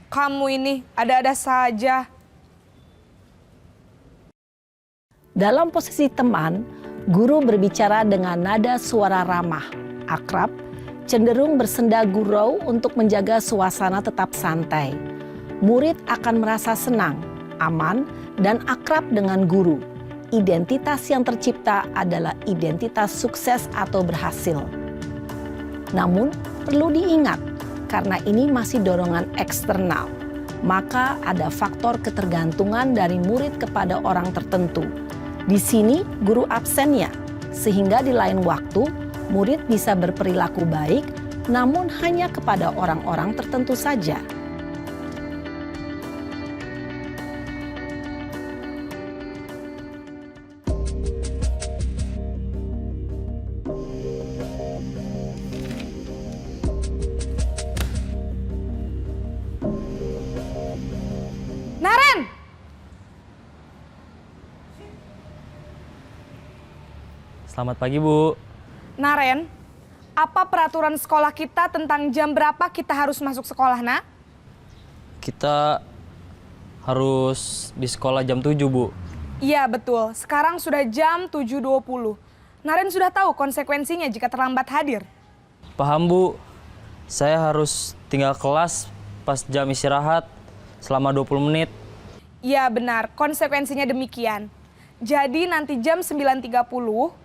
Kamu ini ada-ada saja. Dalam posisi teman, guru berbicara dengan nada suara ramah, akrab, cenderung bersenda gurau untuk menjaga suasana tetap santai. Murid akan merasa senang, aman, dan akrab dengan guru. Identitas yang tercipta adalah identitas sukses atau berhasil. Namun, perlu diingat, karena ini masih dorongan eksternal, maka ada faktor ketergantungan dari murid kepada orang tertentu. Di sini, guru absennya, sehingga di lain waktu, murid bisa berperilaku baik, namun hanya kepada orang-orang tertentu saja. Naren! Selamat pagi Bu. Naren, apa peraturan sekolah kita tentang jam berapa kita harus masuk sekolah, nak? Kita harus di sekolah jam 7 Bu. Iya, betul. Sekarang sudah jam 7.20. Naren sudah tahu konsekuensinya jika terlambat hadir. Paham Bu. Saya harus tinggal kelas pas jam istirahat selama 20 menit. Iya, benar. Konsekuensinya demikian. Jadi nanti jam 9.30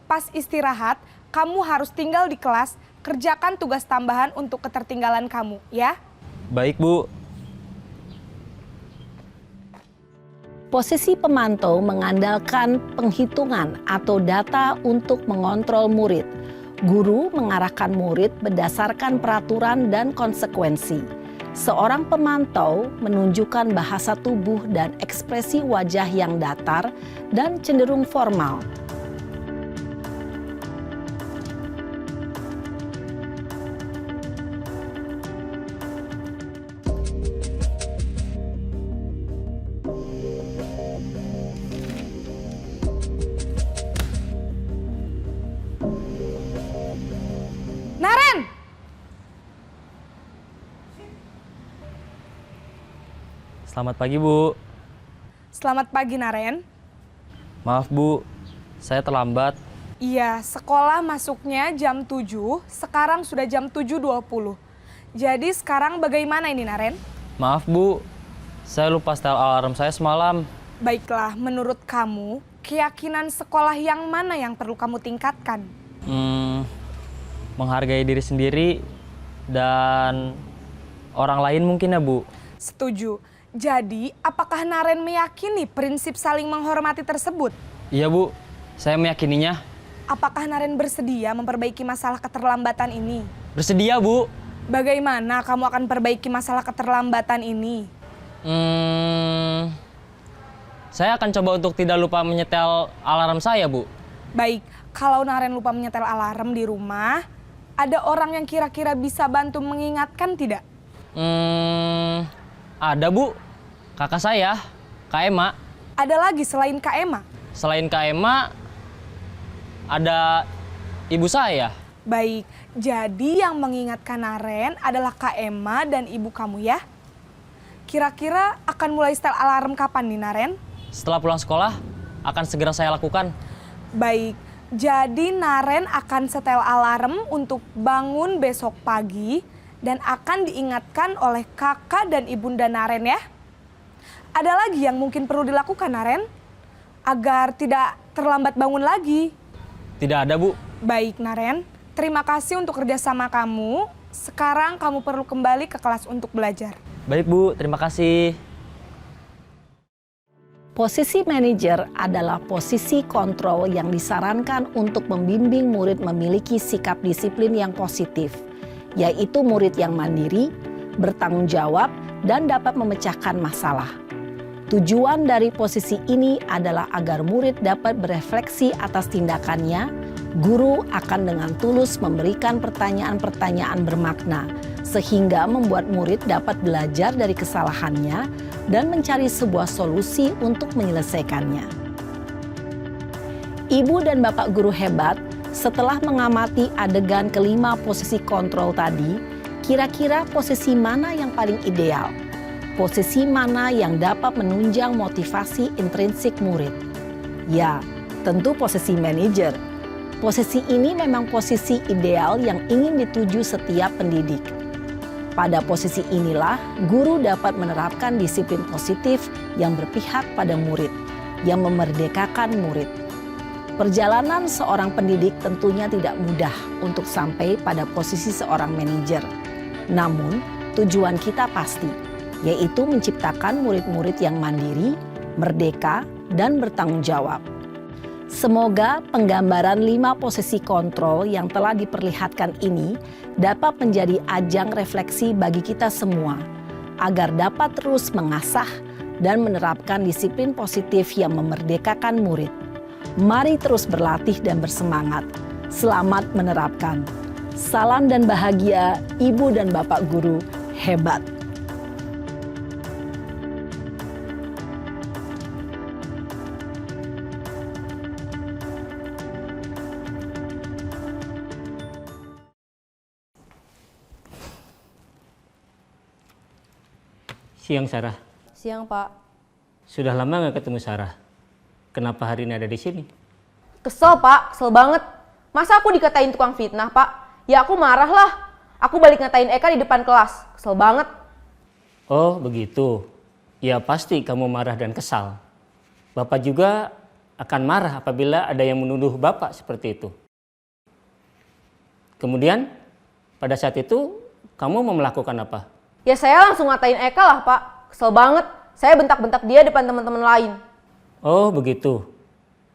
pas istirahat, kamu harus tinggal di kelas, kerjakan tugas tambahan untuk ketertinggalan kamu, ya? Baik Bu. Posisi pemantau mengandalkan penghitungan atau data untuk mengontrol murid. Guru mengarahkan murid berdasarkan peraturan dan konsekuensi. Seorang pemantau menunjukkan bahasa tubuh dan ekspresi wajah yang datar dan cenderung formal. Naren! Selamat pagi Bu. Selamat pagi, Naren. Maaf Bu, saya terlambat. Iya, sekolah masuknya jam 7, sekarang sudah jam 7.20. Jadi sekarang bagaimana ini, Naren? Maaf Bu, saya lupa setel alarm saya semalam. Baiklah, menurut kamu, keyakinan sekolah yang mana yang perlu kamu tingkatkan? Menghargai diri sendiri dan orang lain mungkin ya Bu. Setuju. Jadi, apakah Naren meyakini prinsip saling menghormati tersebut? Iya Bu, saya meyakininya. Apakah Naren bersedia memperbaiki masalah keterlambatan ini? Bersedia Bu. Bagaimana kamu akan perbaiki masalah keterlambatan ini? Saya akan coba untuk tidak lupa menyetel alarm saya Bu. Baik, kalau Naren lupa menyetel alarm di rumah, ada orang yang kira-kira bisa bantu mengingatkan tidak? Ada Bu, kakak saya, Kak Ema. Ada lagi selain Kak Ema? Selain Kak Ema, ada ibu saya. Baik, jadi yang mengingatkan Naren adalah Kak Ema dan ibu kamu ya? Kira-kira akan mulai setel alarm kapan nih Naren? Setelah pulang sekolah, akan segera saya lakukan. Baik, jadi Naren akan setel alarm untuk bangun besok pagi dan akan diingatkan oleh kakak dan ibunda Naren ya. Ada lagi yang mungkin perlu dilakukan Naren agar tidak terlambat bangun lagi? Tidak ada Bu. Baik Naren, terima kasih untuk kerjasama kamu. Sekarang kamu perlu kembali ke kelas untuk belajar. Baik Bu, terima kasih. Posisi manajer adalah posisi kontrol yang disarankan untuk membimbing murid memiliki sikap disiplin yang positif, yaitu murid yang mandiri, bertanggung jawab, dan dapat memecahkan masalah. Tujuan dari posisi ini adalah agar murid dapat berefleksi atas tindakannya. Guru akan dengan tulus memberikan pertanyaan-pertanyaan bermakna, sehingga membuat murid dapat belajar dari kesalahannya dan mencari sebuah solusi untuk menyelesaikannya. Ibu dan bapak guru hebat, setelah mengamati adegan kelima posisi kontrol tadi, kira-kira posisi mana yang paling ideal? Posisi mana yang dapat menunjang motivasi intrinsik murid? Ya, tentu posisi manajer. Posisi ini memang posisi ideal yang ingin dituju setiap pendidik. Pada posisi inilah, guru dapat menerapkan disiplin positif yang berpihak pada murid, yang memerdekakan murid. Perjalanan seorang pendidik tentunya tidak mudah untuk sampai pada posisi seorang manajer. Namun, tujuan kita pasti, yaitu menciptakan murid-murid yang mandiri, merdeka, dan bertanggung jawab. Semoga penggambaran 5 posisi kontrol yang telah diperlihatkan ini dapat menjadi ajang refleksi bagi kita semua, agar dapat terus mengasah dan menerapkan disiplin positif yang memerdekakan murid. Mari terus berlatih dan bersemangat. Selamat menerapkan. Salam dan bahagia Ibu dan Bapak Guru hebat. Siang Sarah. Siang, Pak. Sudah lama nggak ketemu Sarah. Kenapa hari ini ada di sini? Kesel, Pak. Kesel banget. Masa aku dikatain tukang fitnah, Pak? Ya aku marah lah. Aku balik ngatain Eka di depan kelas. Kesel banget. Oh, begitu. Ya pasti kamu marah dan kesal. Bapak juga akan marah apabila ada yang menuduh Bapak seperti itu. Kemudian, pada saat itu, kamu mau melakukan apa? Ya saya langsung ngatain Eka lah, Pak. Kesel banget. Saya bentak-bentak dia depan teman-teman lain. Oh, begitu.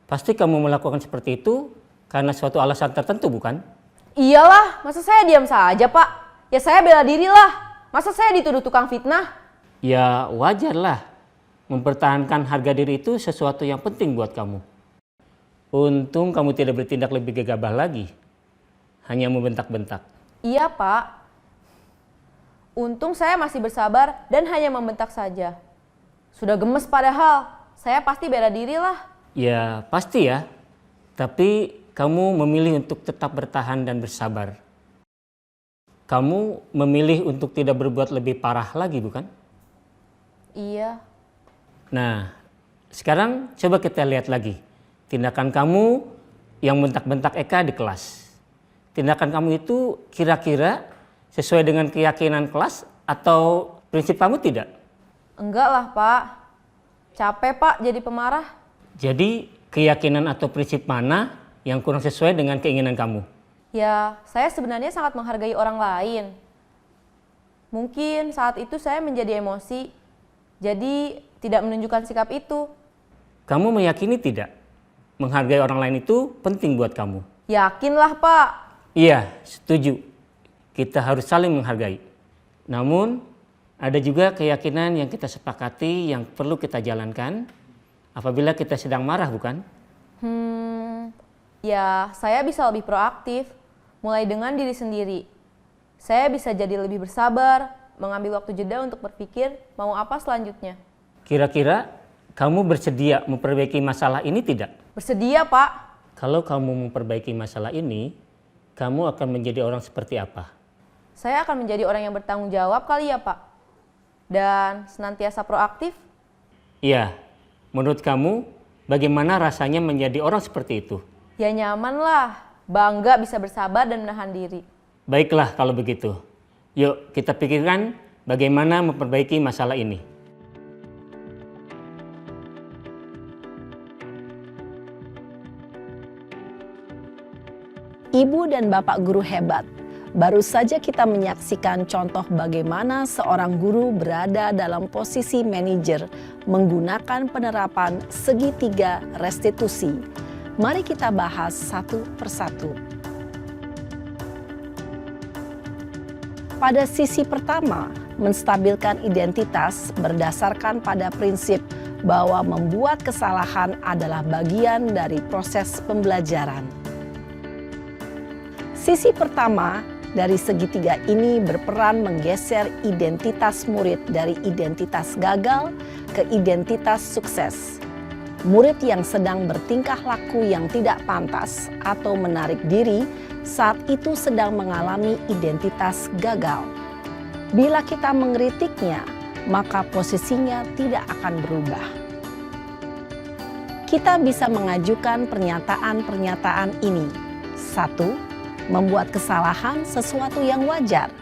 Pasti kamu melakukan seperti itu karena suatu alasan tertentu, bukan? Iyalah, masa saya diam saja, Pak? Ya saya bela diri lah. Masa saya dituduh tukang fitnah? Ya wajarlah. Mempertahankan harga diri itu sesuatu yang penting buat kamu. Untung kamu tidak bertindak lebih gegabah lagi. Hanya membentak-bentak. Iya, Pak. Untung saya masih bersabar dan hanya membentak saja. Sudah gemes padahal, saya pasti bela diri lah. Ya pasti ya, tapi kamu memilih untuk tetap bertahan dan bersabar. Kamu memilih untuk tidak berbuat lebih parah lagi, bukan? Iya. Nah, sekarang coba kita lihat lagi. Tindakan kamu yang bentak-bentak Eka di kelas. Tindakan kamu itu kira-kira sesuai dengan keyakinan kelas atau prinsip kamu tidak? Enggak lah, Pak. Capek, Pak, jadi pemarah. Jadi keyakinan atau prinsip mana yang kurang sesuai dengan keinginan kamu? Ya, saya sebenarnya sangat menghargai orang lain. Mungkin saat itu saya menjadi emosi, jadi tidak menunjukkan sikap itu. Kamu meyakini tidak? Menghargai orang lain itu penting buat kamu. Yakinlah, Pak. Iya, setuju. Kita harus saling menghargai. Namun, ada juga keyakinan yang kita sepakati yang perlu kita jalankan apabila kita sedang marah, bukan? Ya, saya bisa lebih proaktif, mulai dengan diri sendiri. Saya bisa jadi lebih bersabar, mengambil waktu jeda untuk berpikir mau apa selanjutnya. Kira-kira kamu bersedia memperbaiki masalah ini tidak? Bersedia, Pak. Kalau kamu memperbaiki masalah ini, kamu akan menjadi orang seperti apa? Saya akan menjadi orang yang bertanggung jawab kali ya, Pak. Dan senantiasa proaktif. Iya, menurut kamu bagaimana rasanya menjadi orang seperti itu? Ya nyaman lah, bangga bisa bersabar dan menahan diri. Baiklah kalau begitu. Yuk kita pikirkan bagaimana memperbaiki masalah ini. Ibu dan Bapak guru hebat, baru saja kita menyaksikan contoh bagaimana seorang guru berada dalam posisi manajer menggunakan penerapan segitiga restitusi. Mari kita bahas satu persatu. Pada sisi pertama, menstabilkan identitas berdasarkan pada prinsip bahwa membuat kesalahan adalah bagian dari proses pembelajaran. Sisi pertama dari segitiga ini berperan menggeser identitas murid dari identitas gagal ke identitas sukses. Murid yang sedang bertingkah laku yang tidak pantas atau menarik diri saat itu sedang mengalami identitas gagal. Bila kita mengkritiknya, maka posisinya tidak akan berubah. Kita bisa mengajukan pernyataan-pernyataan ini. 1. Membuat kesalahan sesuatu yang wajar.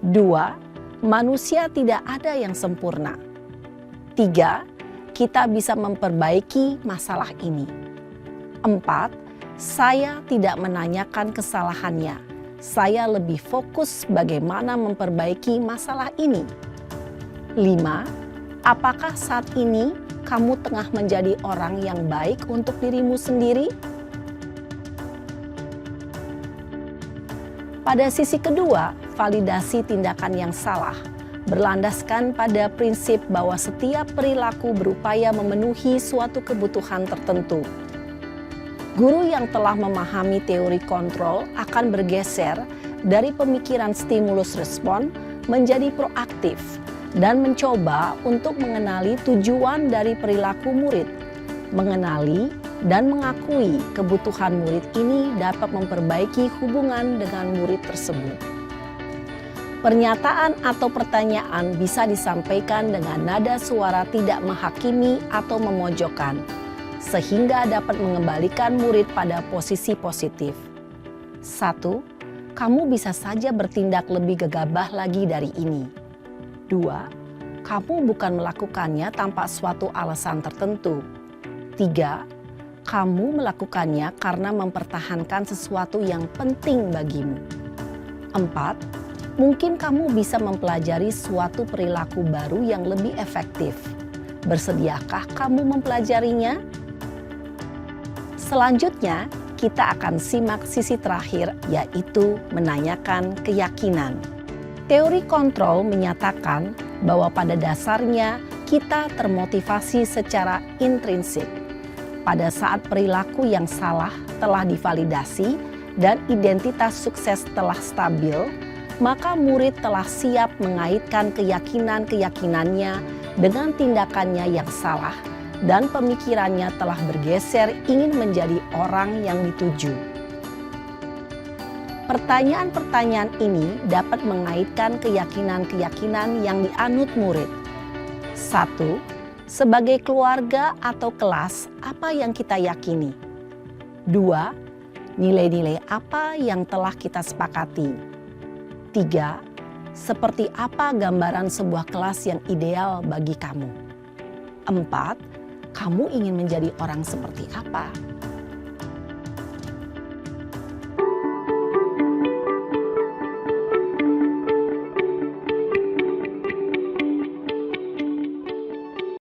2. Manusia tidak ada yang sempurna. 3. Kita bisa memperbaiki masalah ini. 4. Saya tidak menanyakan kesalahannya. Saya lebih fokus bagaimana memperbaiki masalah ini. 5. Apakah saat ini kamu tengah menjadi orang yang baik untuk dirimu sendiri? Pada sisi kedua, validasi tindakan yang salah berlandaskan pada prinsip bahwa setiap perilaku berupaya memenuhi suatu kebutuhan tertentu. Guru yang telah memahami teori kontrol akan bergeser dari pemikiran stimulus respon menjadi proaktif dan mencoba untuk mengenali tujuan dari perilaku murid. Mengenali dan mengakui kebutuhan murid ini dapat memperbaiki hubungan dengan murid tersebut. Pernyataan atau pertanyaan bisa disampaikan dengan nada suara tidak menghakimi atau memojokkan, sehingga dapat mengembalikan murid pada posisi positif. 1. Kamu bisa saja bertindak lebih gegabah lagi dari ini. 2. Kamu bukan melakukannya tanpa suatu alasan tertentu. 3. Kamu melakukannya karena mempertahankan sesuatu yang penting bagimu. 4. Mungkin kamu bisa mempelajari suatu perilaku baru yang lebih efektif. Bersediakah kamu mempelajarinya? Selanjutnya, kita akan simak sisi terakhir, yaitu menanyakan keyakinan. Teori kontrol menyatakan bahwa pada dasarnya kita termotivasi secara intrinsik. Pada saat perilaku yang salah telah divalidasi dan identitas sukses telah stabil, maka murid telah siap mengaitkan keyakinan-keyakinannya dengan tindakannya yang salah dan pemikirannya telah bergeser ingin menjadi orang yang dituju. Pertanyaan-pertanyaan ini dapat mengaitkan keyakinan-keyakinan yang dianut murid. 1. Sebagai keluarga atau kelas, apa yang kita yakini? 2. Nilai-nilai apa yang telah kita sepakati? 3. Seperti apa gambaran sebuah kelas yang ideal bagi kamu? 4. Kamu ingin menjadi orang seperti apa?